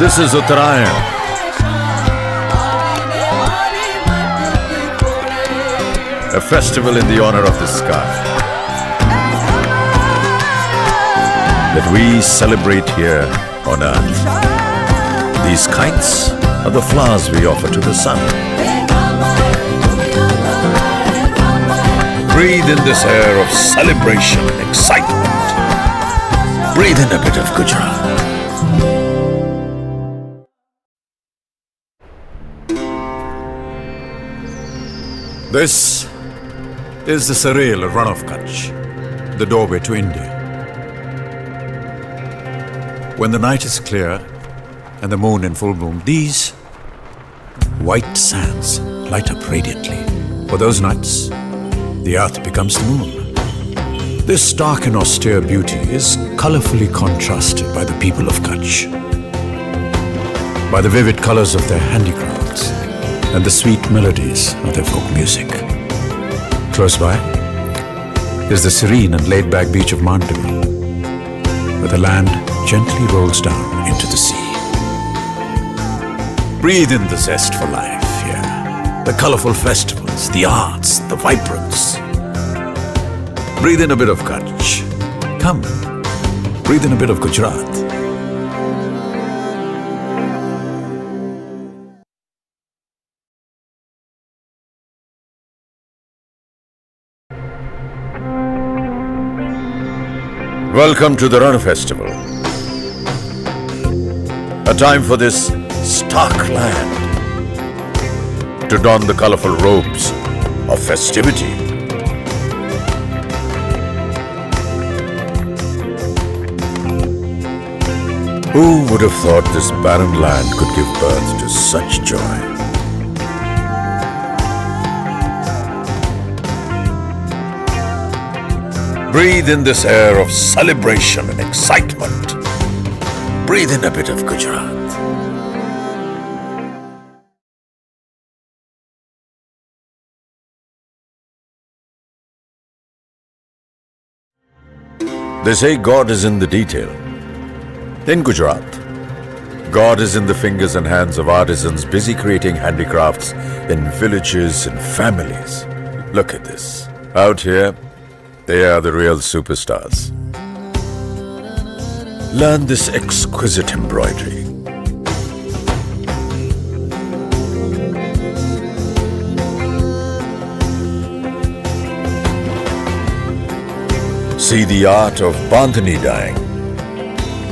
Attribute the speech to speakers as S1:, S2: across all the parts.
S1: This is Uttarayan, a festival in the honor of the sky that we celebrate here on earth. These kites are the flowers we offer to the sun. Breathe in this air of celebration and excitement. Breathe in a bit of Gujarat. This is the surreal run of Kutch, the doorway to India. When the night is clear and the moon in full bloom, these white sands light up radiantly. For those nights, the earth becomes the moon. This stark and austere beauty is colorfully contrasted by the people of Kutch, by the vivid colors of their handicrafts and the sweet melodies of their folk music. Close by is the serene and laid-back beach of Mandvi, where the land gently rolls down into the sea. Breathe in the zest for life here, the colorful festivals, the arts, the vibrance. Breathe in a bit of Kutch. Come, breathe in a bit of Gujarat. Welcome to the Ran Festival. A time for this stark land to don the colorful robes of festivity. Who would have thought this barren land could give birth to such joy? Breathe in this air of celebration and excitement. Breathe in a bit of Gujarat. They say God is in the detail. In Gujarat, God is in the fingers and hands of artisans busy creating handicrafts in villages and families. Look at this. Out here, they are the real superstars. Learn this exquisite embroidery. See the art of bandhani dyeing,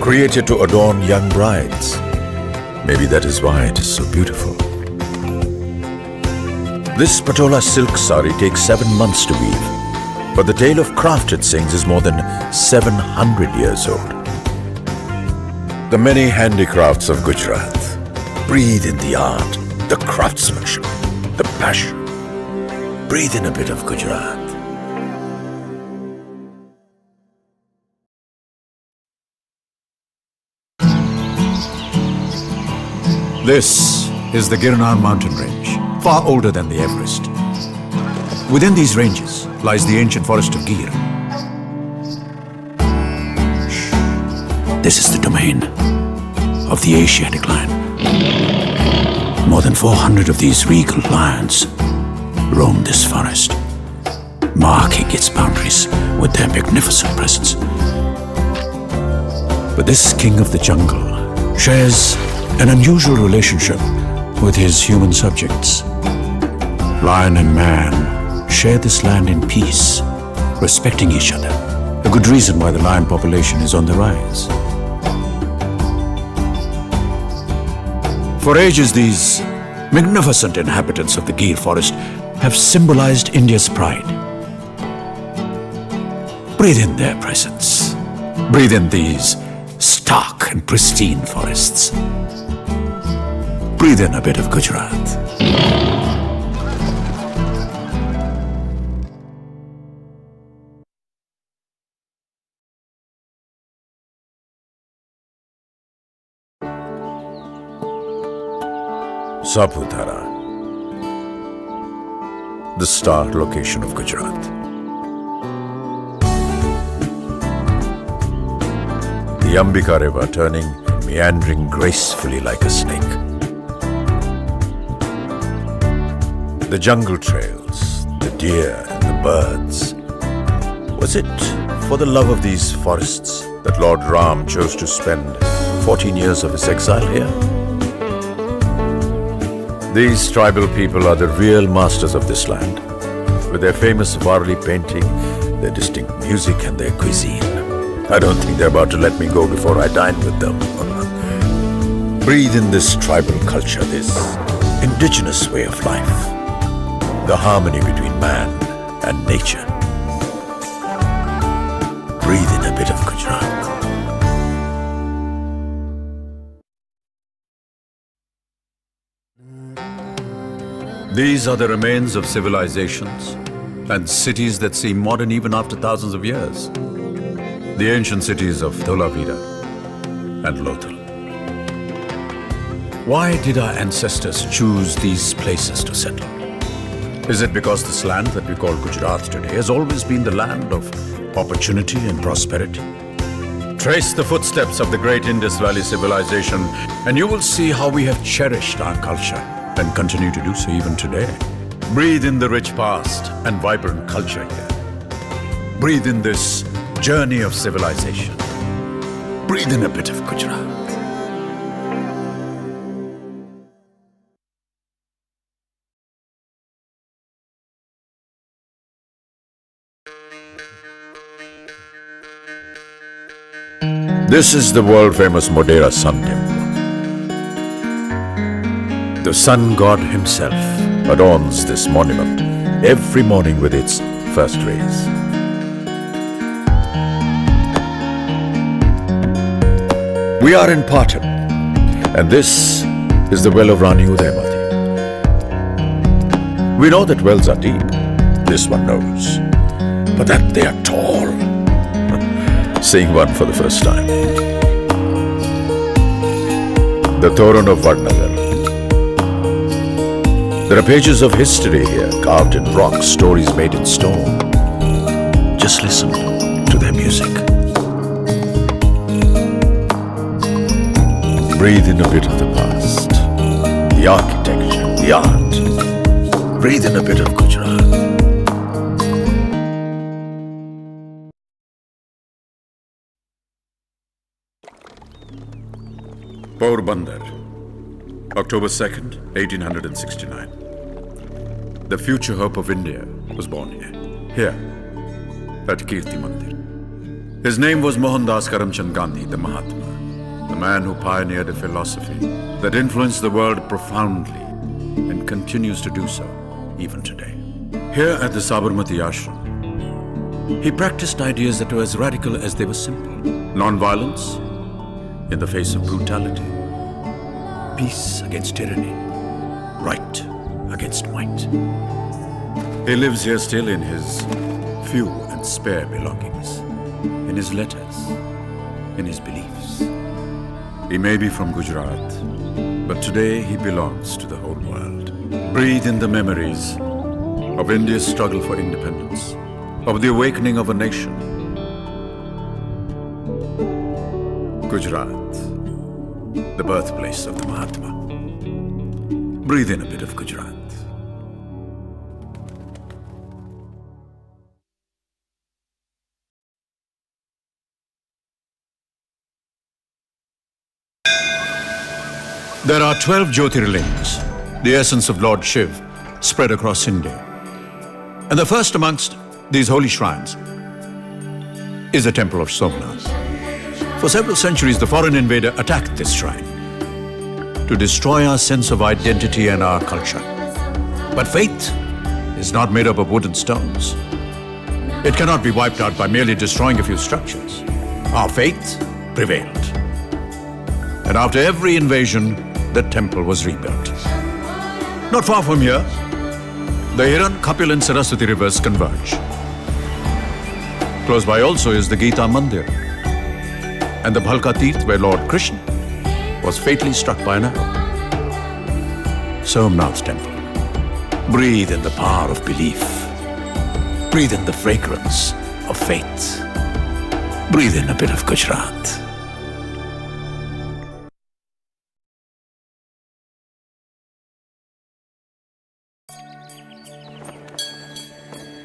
S1: created to adorn young brides. Maybe that is why it is so beautiful. This patola silk sari takes 7 months to weave, but the tale of craft it sings is more than 700 years old. The many handicrafts of Gujarat. Breathe in the art, the craftsmanship, the passion. Breathe in a bit of Gujarat. This is the Girnar mountain range, far older than the Everest. Within these ranges lies the ancient forest of Gir. This is the domain of the Asiatic lion. More than 400 of these regal lions roam this forest, marking its boundaries with their magnificent presence. But this king of the jungle shares an unusual relationship with his human subjects. Lion and man share this land in peace, respecting each other. A good reason why the lion population is on the rise. For ages, these magnificent inhabitants of the Gir forest have symbolized India's pride. Breathe in their presence. Breathe in these stark and pristine forests. Breathe in a bit of Gujarat. Saputara, the star location of Gujarat. The Ambika River turning meandering gracefully like a snake. The jungle trails, the deer and the birds. Was it for the love of these forests that Lord Ram chose to spend 14 years of his exile here? These tribal people are the real masters of this land, with their famous Varli painting, their distinct music and their cuisine. I don't think they're about to let me go before I dine with them. Breathe in this tribal culture, this indigenous way of life, the harmony between man and nature. Breathe in a bit of Gujarat. These are the remains of civilizations and cities that seem modern even after thousands of years. The ancient cities of Dholavira and Lothal. Why did our ancestors choose these places to settle? Is it because this land that we call Gujarat today has always been the land of opportunity and prosperity? Trace the footsteps of the great Indus Valley civilization and you will see how we have cherished our culture and continue to do so even today. Breathe in the rich past and vibrant culture here. Breathe in this journey of civilization. Breathe in a bit of Gujarat. This is the world-famous Modera Sun Temple. The sun god himself adorns this monument every morning with its first rays. We are in Patan, and this is the well of Rani Udaymati. We know that wells are deep, this one knows, but that they are tall. Seeing one for the first time. The Toran of Vadnagar. There are pages of history here, carved in rock, stories made in stone. Just listen to their music. Breathe in a bit of the past, the architecture, the art. Breathe in a bit of Gujarat. Porbandar, October 2nd, 1869. The future hope of India was born here, at Kirti Mandir. His name was Mohandas Karamchand Gandhi, the Mahatma, the man who pioneered a philosophy that influenced the world profoundly and continues to do so even today. Here at the Sabarmati Ashram, he practiced ideas that were as radical as they were simple. Non-violence in the face of brutality, peace against tyranny, right against might. He lives here still in his few and spare belongings, in his letters, in his beliefs. He may be from Gujarat, but today he belongs to the whole world. Breathe in the memories of India's struggle for independence, of the awakening of a nation. Gujarat, the birthplace of the Mahatma. Breathe in a bit of Gujarat. There are 12 Jyotirlings, the essence of Lord Shiv, spread across India. And the first amongst these holy shrines is the temple of Somnath. For several centuries, the foreign invader attacked this shrine to destroy our sense of identity and our culture. But faith is not made up of wood and stones. It cannot be wiped out by merely destroying a few structures. Our faith prevailed. And after every invasion, the temple was rebuilt. Not far from here, the Hiran, Kapil and Saraswati rivers converge. Close by also is the Gita Mandir and the Bhalka Tirth where Lord Krishna was fatally struck by an arrow. Somnath Temple. Breathe in the power of belief. Breathe in the fragrance of faith. Breathe in a bit of Gujarat.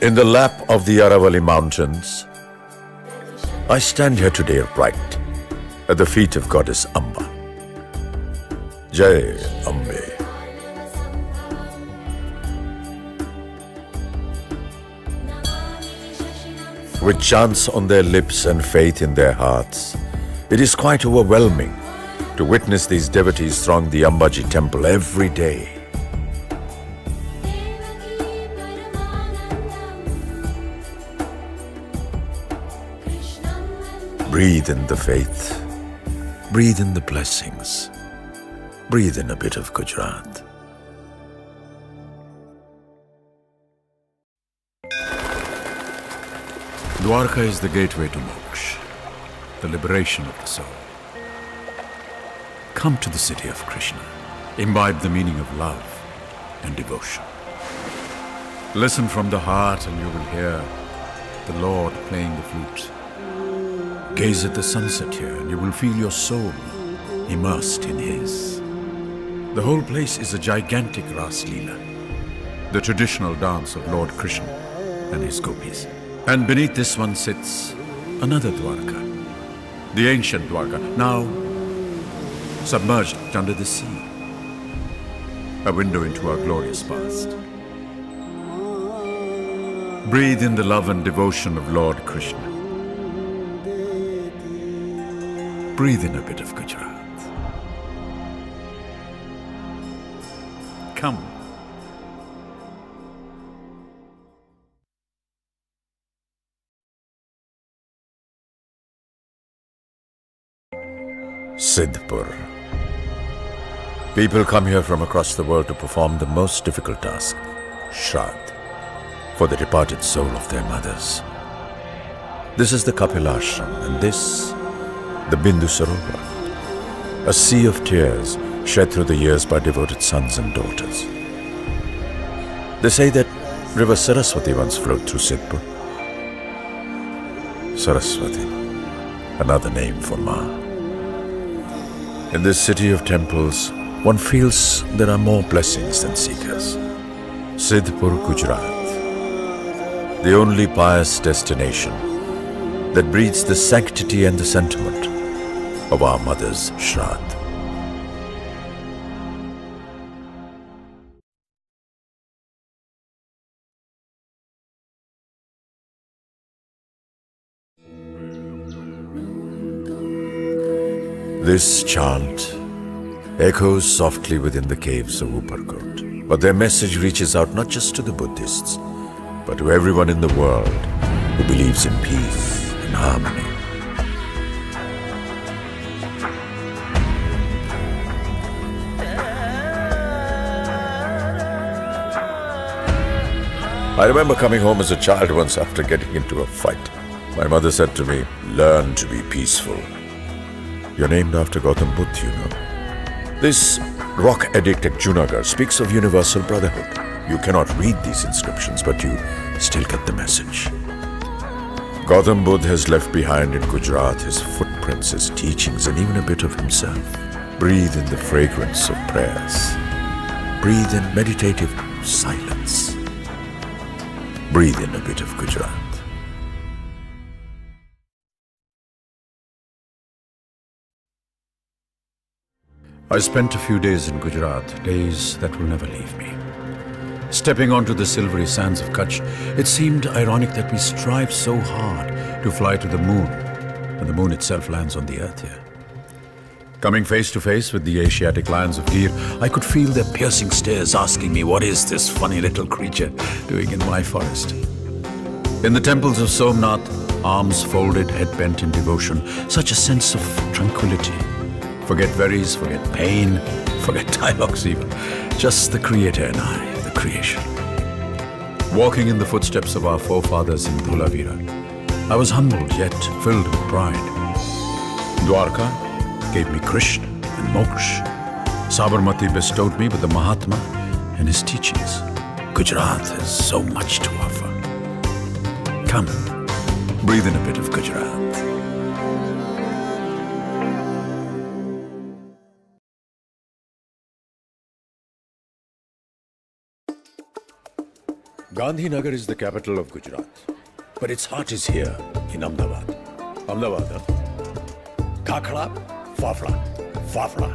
S1: In the lap of the Aravalli Mountains, I stand here today upright at the feet of Goddess Amba. Jai Ambe. With chants on their lips and faith in their hearts, it is quite overwhelming to witness these devotees throng the Ambaji temple every day. Breathe in the faith, breathe in the blessings, breathe in a bit of Gujarat. Dwarka is the gateway to moksha, the liberation of the soul. Come to the city of Krishna, imbibe the meaning of love and devotion. Listen from the heart and you will hear the Lord playing the flute. Gaze at the sunset here and you will feel your soul immersed in His. The whole place is a gigantic Ras Leela, the traditional dance of Lord Krishna and his gopis. And beneath this one sits another Dwarka, the ancient Dwarka, now submerged under the sea, a window into our glorious past. Breathe in the love and devotion of Lord Krishna. Breathe in a bit of Gujarat. Come. Siddhpur. People come here from across the world to perform the most difficult task, Shraddh, for the departed soul of their mothers. This is the Kapila Ashram, and this, the Bindu Sarovar, a sea of tears shed through the years by devoted sons and daughters. They say that River Saraswati once flowed through Siddhpur. Saraswati, another name for Ma. In this city of temples, one feels there are more blessings than seekers. Siddhpur, Gujarat, the only pious destination that breathes the sanctity and the sentiment of our mother's Shraddh. This chant echoes softly within the caves of Uparkot, but their message reaches out not just to the Buddhists, but to everyone in the world who believes in peace and harmony. I remember coming home as a child once after getting into a fight. My mother said to me, "Learn to be peaceful. You're named after Gautam Buddha, you know." This rock edict at Junagadh speaks of universal brotherhood. You cannot read these inscriptions, but you still get the message. Gautam Buddha has left behind in Gujarat his footprints, his teachings, and even a bit of himself. Breathe in the fragrance of prayers. Breathe in meditative silence. Breathe in a bit of Gujarat. I spent a few days in Gujarat, days that will never leave me. Stepping onto the silvery sands of Kutch, it seemed ironic that we strive so hard to fly to the moon, when the moon itself lands on the earth here. Coming face to face with the Asiatic lions of deer, I could feel their piercing stares asking me, what is this funny little creature doing in my forest? In the temples of Somnath, arms folded, head bent in devotion, such a sense of tranquility. Forget worries, forget pain, forget dialogues even. Just the Creator and I, the creation. Walking in the footsteps of our forefathers in Dhulavira, I was humbled yet filled with pride. Dwarka gave me Krishna and moksha. Sabarmati bestowed me with the Mahatma and his teachings. Gujarat has so much to offer. Come, breathe in a bit of Gujarat. Gandhinagar is the capital of Gujarat, but its heart is here in Ahmedabad. Ahmedabad, huh? Khakra, Fafra, Fafra.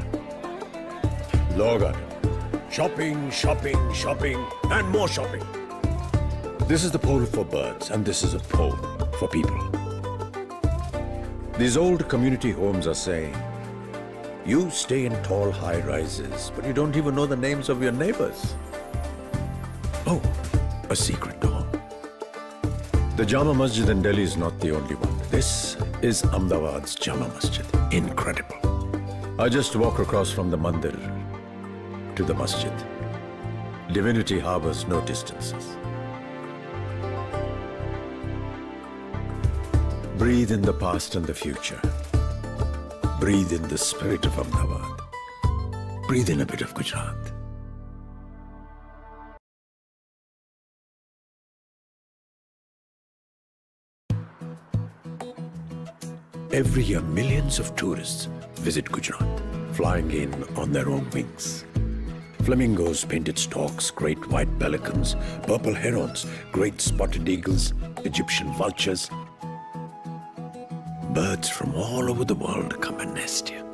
S1: Logan. Shopping, shopping, shopping, and more shopping. This is the pole for birds, and this is a pole for people. These old community homes are saying, you stay in tall high-rises, but you don't even know the names of your neighbors. Oh, a secret door. The Jama Masjid in Delhi is not the only one. This is Ahmedabad's Jama Masjid. Incredible. I just walk across from the mandir to the masjid. Divinity harbors no distances. Breathe in the past and the future. Breathe in the spirit of Ahmedabad. Breathe in a bit of Gujarat. Every year, millions of tourists visit Gujarat, flying in on their own wings. Flamingos, painted storks, great white pelicans, purple herons, great spotted eagles, Egyptian vultures. Birds from all over the world come and nest here.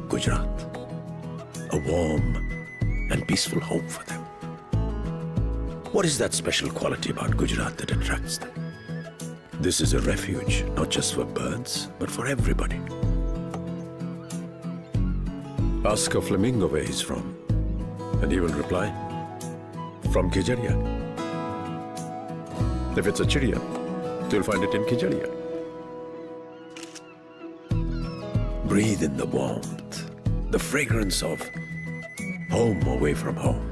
S1: Gujarat, a warm and peaceful home for them. What is that special quality about Gujarat that attracts them? This is a refuge, not just for birds, but for everybody. Ask a flamingo where he's from, and he will reply, from Kijaria. If it's a chidiya, you'll find it in Kijaria. Breathe in the warmth, the fragrance of home away from home.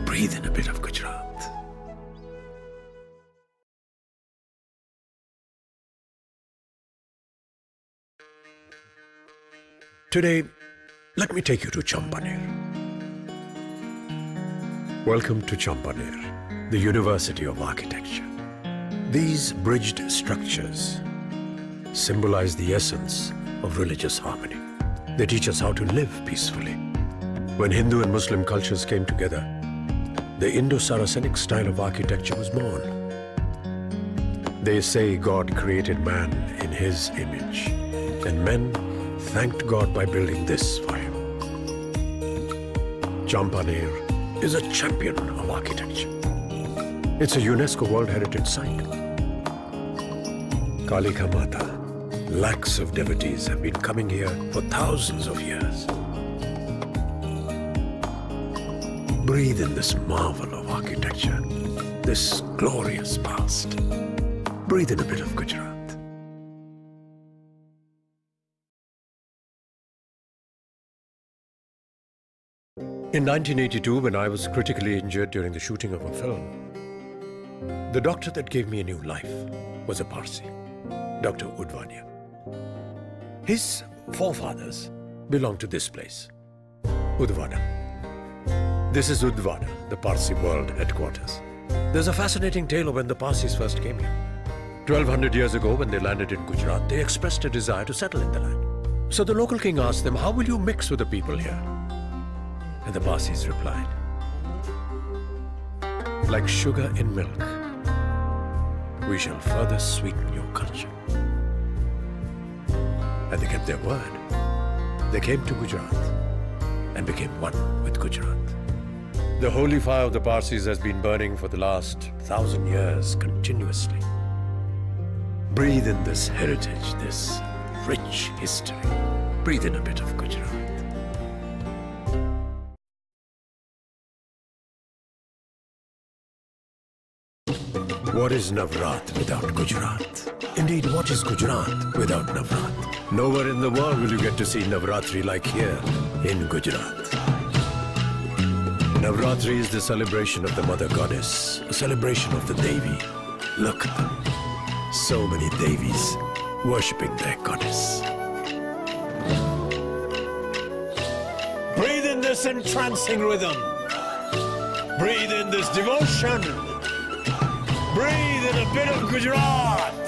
S1: Breathe in a bit of Gujarat. Today, let me take you to Champaner. Welcome to Champaner, the University of Architecture. These bridged structures symbolize the essence of religious harmony. They teach us how to live peacefully. When Hindu and Muslim cultures came together, the Indo-Saracenic style of architecture was born. They say God created man in His image, and men thanked God by building this for Him. Champaner is a champion of architecture. It's a UNESCO World Heritage Site. Kalika Mata, lakhs of devotees have been coming here for thousands of years. Breathe in this marvel of architecture, this glorious past. Breathe in a bit of Gujarat. In 1982, when I was critically injured during the shooting of a film, the doctor that gave me a new life was a Parsi, Dr. Udvania. His forefathers belonged to this place, Udvada. This is Udvada, the Parsi world headquarters. There's a fascinating tale of when the Parsis first came here. 1200 years ago, when they landed in Gujarat, they expressed a desire to settle in the land. So the local king asked them, how will you mix with the people here? And the Parsis replied, like sugar in milk, we shall further sweeten your culture. And they kept their word. They came to Gujarat and became one with Gujarat. The holy fire of the Parsis has been burning for the last 1,000 years continuously. Breathe in this heritage, this rich history. Breathe in a bit of Gujarat. What is Navrat without Gujarat? Indeed, what is Gujarat without Navrat? Nowhere in the world will you get to see Navratri like here in Gujarat. Navratri is the celebration of the mother goddess, a celebration of the Devi. Look at them. So many Devis worshipping their goddess. Breathe in this entrancing rhythm. Breathe in this devotion. Breathe in a bit of Gujarat.